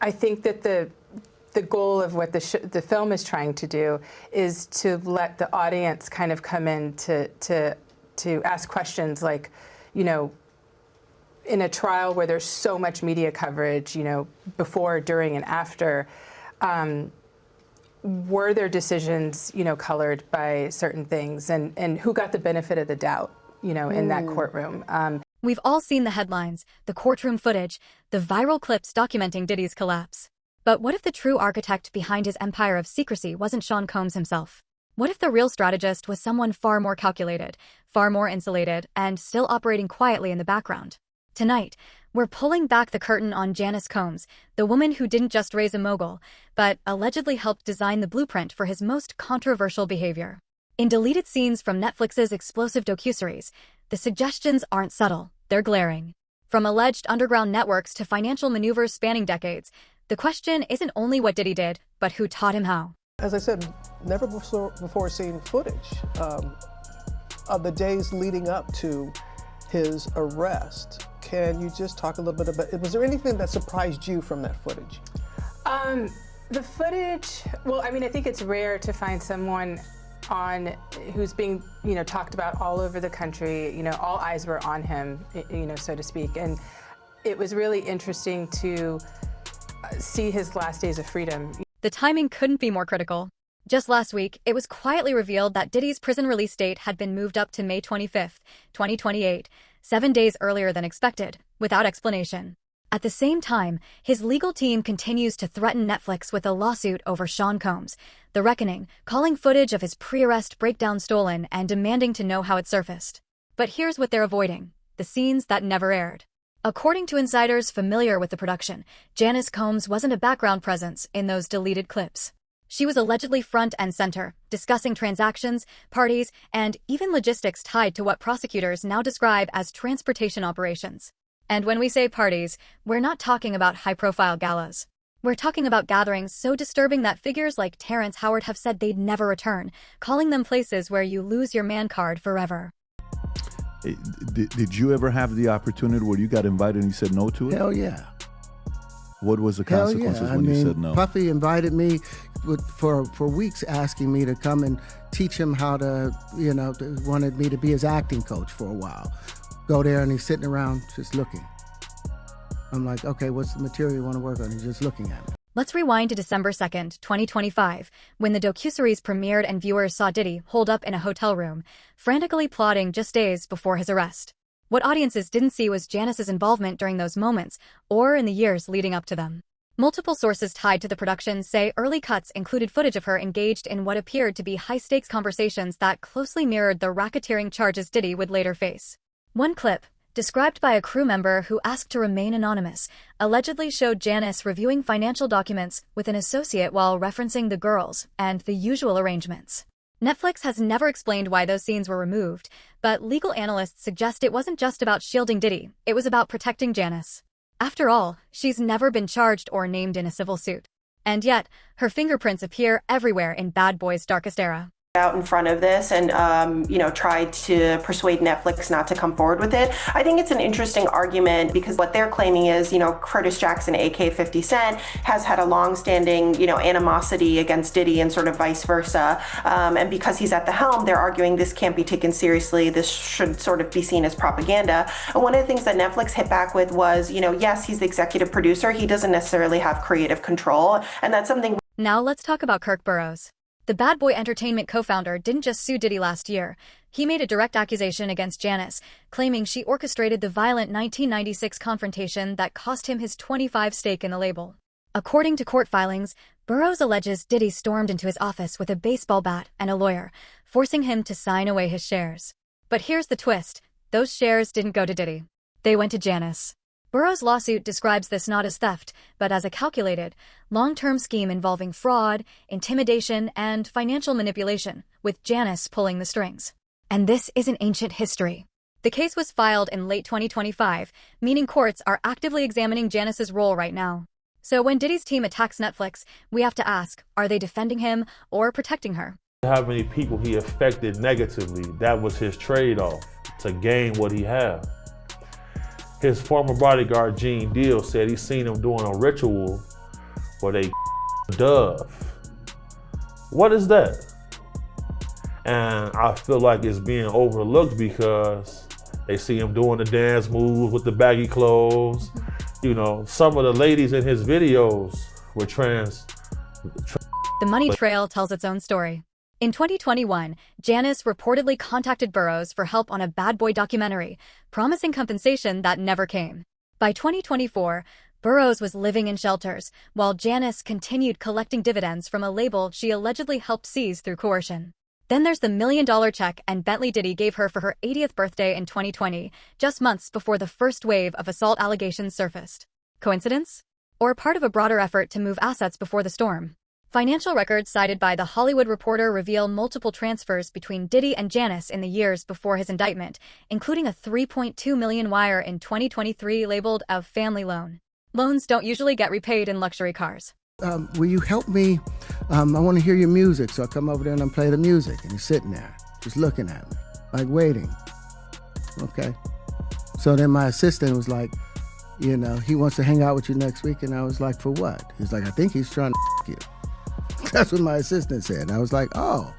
I think that the goal of what the film is trying to do is to let the audience kind of come in to ask questions like, you know, in a trial where there's so much media coverage, you know, before, during, and after, were their decisions, you know, colored by certain things, and who got the benefit of the doubt, you know, in that courtroom? We've all seen the headlines, the courtroom footage, the viral clips documenting Diddy's collapse. But what if the true architect behind his empire of secrecy wasn't Sean Combs himself? What if the real strategist was someone far more calculated, far more insulated, and still operating quietly in the background? Tonight, we're pulling back the curtain on Janice Combs, the woman who didn't just raise a mogul, but allegedly helped design the blueprint for his most controversial behavior. In deleted scenes from Netflix's explosive docuseries, the suggestions aren't subtle, they're glaring. From alleged underground networks to financial maneuvers spanning decades, the question isn't only what Diddy did, but who taught him how. As I said, never before seen footage of the days leading up to his arrest. Can you just talk a little bit about, was there anything that surprised you from that footage? The footage, well, I mean, I think it's rare to find someone who's being, you know, talked about all over the country. You know, all eyes were on him, you know, so to speak. And it was really interesting to see his last days of freedom. The timing couldn't be more critical. Just last week, it was quietly revealed that Diddy's prison release date had been moved up to May 25th, 2028, 7 days earlier than expected, without explanation. At the same time, his legal team continues to threaten Netflix with a lawsuit over Sean Combs, The Reckoning, calling footage of his pre-arrest breakdown stolen and demanding to know how it surfaced. But here's what they're avoiding: the scenes that never aired. According to insiders familiar with the production, Janice Combs wasn't a background presence in those deleted clips. She was allegedly front and center, discussing transactions, parties, and even logistics tied to what prosecutors now describe as transportation operations. And when we say parties, we're not talking about high-profile galas. We're talking about gatherings so disturbing that figures like Terrence Howard have said they'd never return, calling them places where you lose your man card forever. Did you ever have the opportunity where you got invited and you said no to it? Hell yeah. What was the consequences when you said no? Puffy invited me for weeks, asking me to come and teach him how to, you know, wanted me to be his acting coach for a while. Go there and he's sitting around just looking. I'm like, okay, what's the material you want to work on? He's just looking at it. Let's rewind to December 2nd, 2025, when the docuseries premiered and viewers saw Diddy holed up in a hotel room, frantically plotting just days before his arrest. What audiences didn't see was Janice's involvement during those moments, or in the years leading up to them. Multiple sources tied to the production say early cuts included footage of her engaged in what appeared to be high-stakes conversations that closely mirrored the racketeering charges Diddy would later face. One clip, described by a crew member who asked to remain anonymous, allegedly showed Janice reviewing financial documents with an associate while referencing the girls and the usual arrangements. Netflix has never explained why those scenes were removed, but legal analysts suggest it wasn't just about shielding Diddy, it was about protecting Janice. After all, she's never been charged or named in a civil suit. And yet, her fingerprints appear everywhere in Bad Boy's darkest era. Out in front of this and, tried to persuade Netflix not to come forward with it. I think it's an interesting argument because what they're claiming is, Curtis Jackson, aka 50 Cent, has had a long-standing, animosity against Diddy and sort of vice versa. And because he's at the helm, they're arguing this can't be taken seriously. This should sort of be seen as propaganda. And one of the things that Netflix hit back with was, yes, he's the executive producer. He doesn't necessarily have creative control. And that's something. Now let's talk about Kirk Burrows. The Bad Boy Entertainment co-founder didn't just sue Diddy last year. He made a direct accusation against Janice, claiming she orchestrated the violent 1996 confrontation that cost him his 25% stake in the label. According to court filings, Burrows alleges Diddy stormed into his office with a baseball bat and a lawyer, forcing him to sign away his shares. But here's the twist. Those shares didn't go to Diddy. They went to Janice. Burrows' lawsuit describes this not as theft, but as a calculated, long-term scheme involving fraud, intimidation, and financial manipulation, with Janice pulling the strings. And this isn't ancient history. The case was filed in late 2025, meaning courts are actively examining Janice's role right now. So when Diddy's team attacks Netflix, we have to ask, are they defending him or protecting her? How many people he affected negatively, that was his trade-off to gain what he had. His former bodyguard, Gene Deal, said he seen him doing a ritual or they dove. What is that? And I feel like it's being overlooked because they see him doing the dance moves with the baggy clothes. You know, some of the ladies in his videos were trans. The money trail tells its own story. In 2021, Janice reportedly contacted Burroughs for help on a bad boy documentary, promising compensation that never came. By 2024, Burroughs was living in shelters, while Janice continued collecting dividends from a label she allegedly helped seize through coercion. Then there's the $1 million check and Bentley Diddy gave her for her 80th birthday in 2020, just months before the first wave of assault allegations surfaced. Coincidence? Or part of a broader effort to move assets before the storm? Financial records cited by The Hollywood Reporter reveal multiple transfers between Diddy and Janice in the years before his indictment, including a $3.2 million wire in 2023 labeled a family loan. Loans don't usually get repaid in luxury cars. Will you help me? I want to hear your music. So I come over there and I play the music. And he's sitting there, just looking at me, like waiting. Okay. So then my assistant was like, you know, he wants to hang out with you next week. And I was like, for what? He's like, I think he's trying to you. That's what my assistant said. And I was like, oh,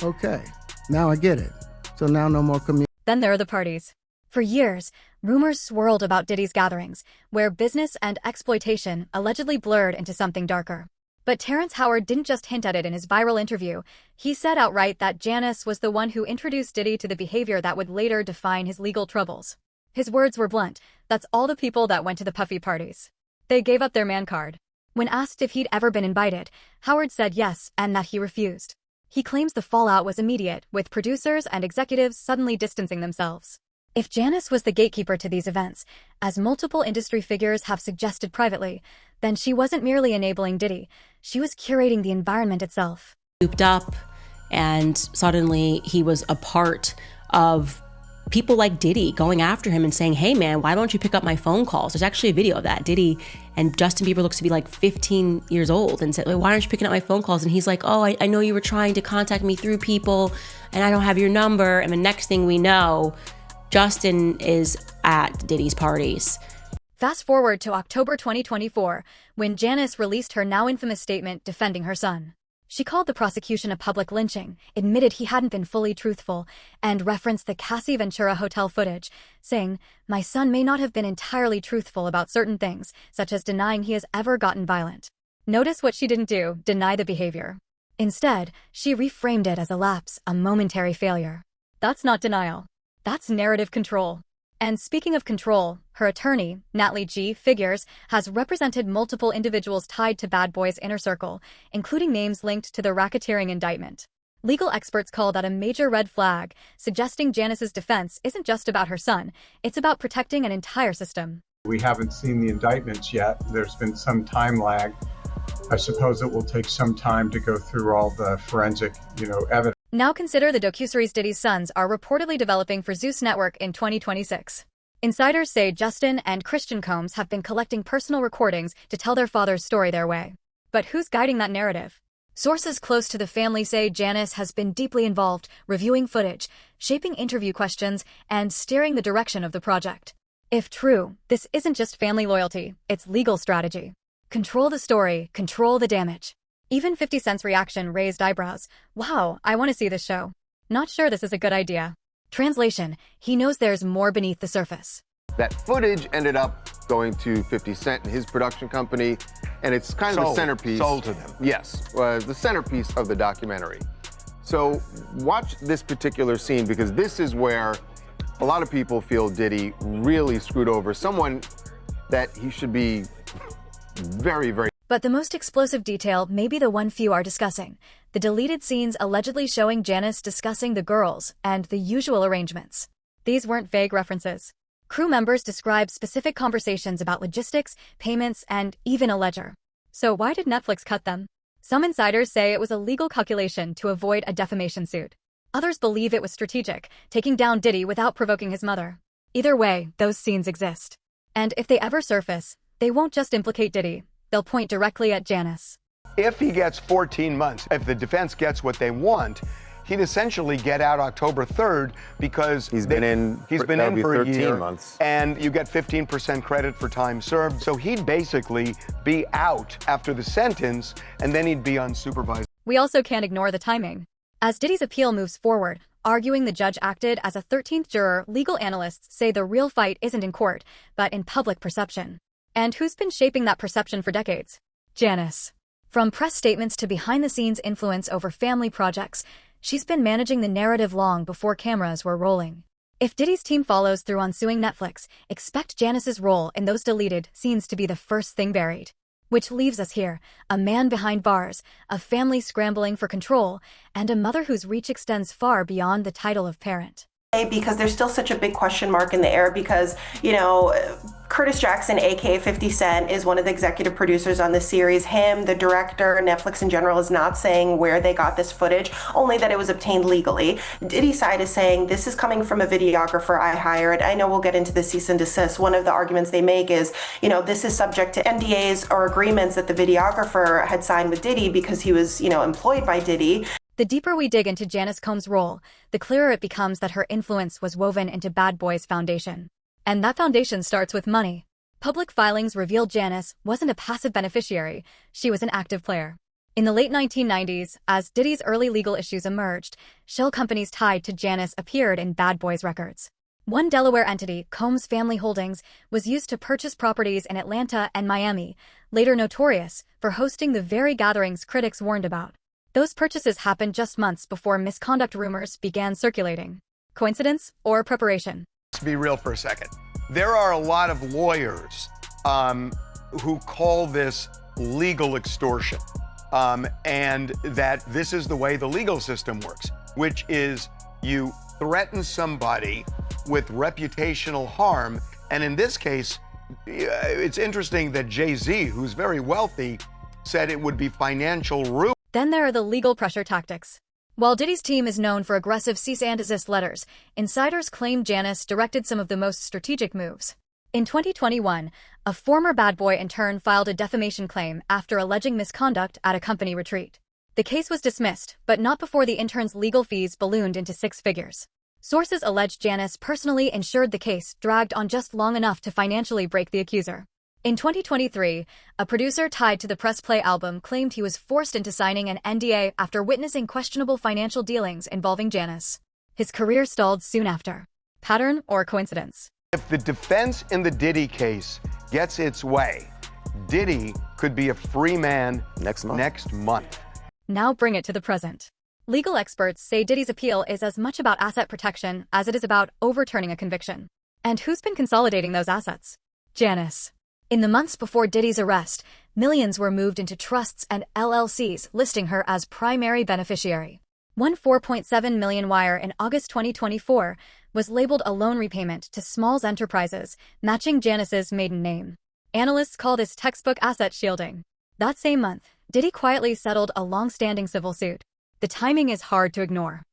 okay. Now I get it. So now no more community. Then there are the parties. For years, rumors swirled about Diddy's gatherings, where business and exploitation allegedly blurred into something darker. But Terrence Howard didn't just hint at it in his viral interview. He said outright that Janice was the one who introduced Diddy to the behavior that would later define his legal troubles. His words were blunt. That's all the people that went to the puffy parties. They gave up their man card. When asked if he'd ever been invited, Howard said yes and that he refused. He claims the fallout was immediate, with producers and executives suddenly distancing themselves. If Janice was the gatekeeper to these events, as multiple industry figures have suggested privately, then she wasn't merely enabling Diddy, she was curating the environment itself. Souped up, and suddenly he was a part of people like Diddy going after him and saying, hey man, why don't you pick up my phone calls? There's actually a video of that. Diddy and Justin Bieber looks to be like 15 years old and said, why aren't you picking up my phone calls? And he's like, oh, I know you were trying to contact me through people and I don't have your number. And the next thing we know, Justin is at Diddy's parties. Fast forward to October 2024, when Janice released her now infamous statement defending her son. She called the prosecution a public lynching, admitted he hadn't been fully truthful, and referenced the Cassie Ventura hotel footage, saying, my son may not have been entirely truthful about certain things, such as denying he has ever gotten violent. Notice what she didn't do, deny the behavior. Instead, she reframed it as a lapse, a momentary failure. That's not denial. That's narrative control. And speaking of control, her attorney, Natalie G. Figures, has represented multiple individuals tied to Bad Boy's inner circle, including names linked to the racketeering indictment. Legal experts call that a major red flag, suggesting Janice's defense isn't just about her son, it's about protecting an entire system. We haven't seen the indictments yet. There's been some time lag. I suppose it will take some time to go through all the forensic, evidence. Now consider the docuseries Diddy's Sons are reportedly developing for Zeus Network in 2026. Insiders say Justin and Christian Combs have been collecting personal recordings to tell their father's story their way. But who's guiding that narrative? Sources close to the family say Janice has been deeply involved, reviewing footage, shaping interview questions, and steering the direction of the project. If true, this isn't just family loyalty, it's legal strategy. Control the story, control the damage. Even 50 Cent's reaction raised eyebrows. Wow, I want to see this show. Not sure this is a good idea. Translation, he knows there's more beneath the surface. That footage ended up going to 50 Cent and his production company, and it's kind of the centerpiece. Sold to them. Yes, the centerpiece of the documentary. So watch this particular scene, because this is where a lot of people feel Diddy really screwed over someone that he should be very, very. But the most explosive detail may be the one few are discussing. The deleted scenes allegedly showing Janice discussing the girls and the usual arrangements. These weren't vague references. Crew members described specific conversations about logistics, payments, and even a ledger. So why did Netflix cut them? Some insiders say it was a legal calculation to avoid a defamation suit. Others believe it was strategic, taking down Diddy without provoking his mother. Either way, those scenes exist. And if they ever surface, they won't just implicate Diddy. They'll point directly at Janice. If he gets 14 months, if the defense gets what they want, he'd essentially get out October 3rd because he's been in for a year, months. And you get 15% credit for time served. So he'd basically be out after the sentence, and then he'd be unsupervised. We also can't ignore the timing. As Diddy's appeal moves forward, arguing the judge acted as a 13th juror, legal analysts say the real fight isn't in court, but in public perception. And who's been shaping that perception for decades? Janice. From press statements to behind-the-scenes influence over family projects, she's been managing the narrative long before cameras were rolling. If Diddy's team follows through on suing Netflix, expect Janice's role in those deleted scenes to be the first thing buried. Which leaves us here, a man behind bars, a family scrambling for control, and a mother whose reach extends far beyond the title of parent. Because there's still such a big question mark in the air because, you know, Curtis Jackson, aka 50 Cent, is one of the executive producers on the series. Him, the director, Netflix in general, is not saying where they got this footage, only that it was obtained legally. Diddy's side is saying this is coming from a videographer I hired. I know we'll get into the cease and desist. One of the arguments they make is, you know, this is subject to NDAs or agreements that the videographer had signed with Diddy because he was, you know, employed by Diddy. The deeper we dig into Janice Combs' role, the clearer it becomes that her influence was woven into Bad Boy's foundation. And that foundation starts with money. Public filings revealed Janice wasn't a passive beneficiary, she was an active player. In the late 1990s, as Diddy's early legal issues emerged, shell companies tied to Janice appeared in Bad Boy's records. One Delaware entity, Combs Family Holdings, was used to purchase properties in Atlanta and Miami, later notorious for hosting the very gatherings critics warned about. Those purchases happened just months before misconduct rumors began circulating. Coincidence or preparation? Let's be real for a second. There are a lot of lawyers who call this legal extortion, and that this is the way the legal system works, which is you threaten somebody with reputational harm, and in this case, it's interesting that Jay-Z, who's very wealthy, said it would be financial ruin. Then there are the legal pressure tactics. While Diddy's team is known for aggressive cease and desist letters, insiders claim Janice directed some of the most strategic moves. In 2021, a former Bad Boy intern filed a defamation claim after alleging misconduct at a company retreat. The case was dismissed, but not before the intern's legal fees ballooned into 6 figures. Sources allege Janice personally ensured the case dragged on just long enough to financially break the accuser. In 2023, a producer tied to the Press Play album claimed he was forced into signing an NDA after witnessing questionable financial dealings involving Janice. His career stalled soon after. Pattern or coincidence? If the defense in the Diddy case gets its way, Diddy could be a free man next month. Now bring it to the present. Legal experts say Diddy's appeal is as much about asset protection as it is about overturning a conviction. And who's been consolidating those assets? Janice. In the months before Diddy's arrest, millions were moved into trusts and LLCs, listing her as primary beneficiary. One $4.7 million wire in August 2024 was labeled a loan repayment to Smalls Enterprises, matching Janice's maiden name. Analysts call this textbook asset shielding. That same month, Diddy quietly settled a long-standing civil suit. The timing is hard to ignore.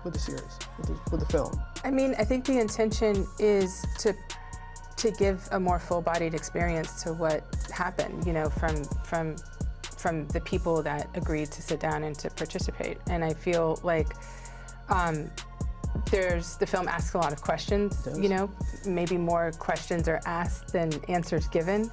With the series, with the film. I mean, I think the intention is to give a more full-bodied experience to what happened, you know, from the people that agreed to sit down and to participate. And I feel like the film asks a lot of questions, you know, maybe more questions are asked than answers given.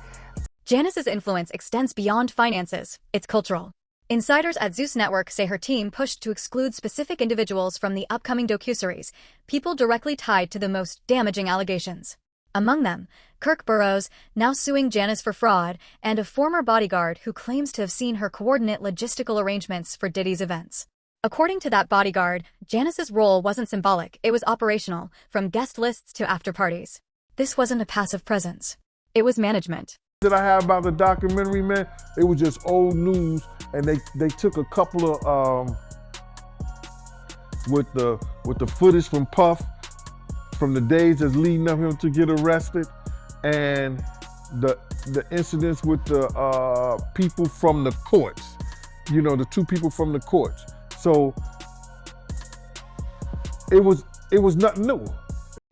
Janice's influence extends beyond finances, it's cultural. Insiders at Zeus Network say her team pushed to exclude specific individuals from the upcoming docuseries, people directly tied to the most damaging allegations. Among them, Kirk Burroughs, now suing Janice for fraud, and a former bodyguard who claims to have seen her coordinate logistical arrangements for Diddy's events. According to that bodyguard, Janice's role wasn't symbolic, it was operational, from guest lists to after parties. This wasn't a passive presence. It was management. That I have about the documentary, man, it was just old news, and they took a couple of with the footage from Puff from the days that's leading up him to get arrested, and the incidents with the people from the courts, you know, the 2 people from the courts. So it was nothing new.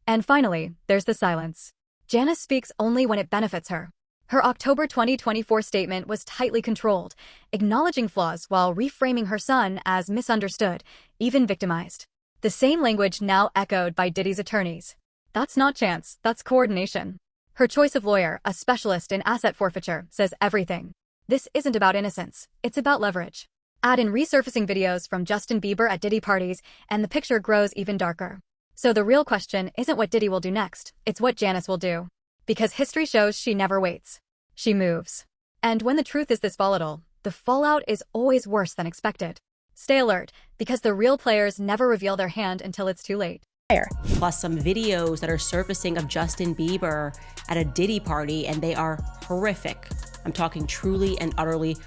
And finally, there's the silence. Janice speaks only when it benefits her. Her October 2024 statement was tightly controlled, acknowledging flaws while reframing her son as misunderstood, even victimized. The same language now echoed by Diddy's attorneys. That's not chance, that's coordination. Her choice of lawyer, a specialist in asset forfeiture, says everything. This isn't about innocence, it's about leverage. Add in resurfacing videos from Justin Bieber at Diddy parties, and the picture grows even darker. So the real question isn't what Diddy will do next, it's what Janice will do. Because history shows she never waits. She moves. And when the truth is this volatile, the fallout is always worse than expected. Stay alert, because the real players never reveal their hand until it's too late. Plus some videos that are surfacing of Justin Bieber at a Diddy party, and they are horrific. I'm talking truly and utterly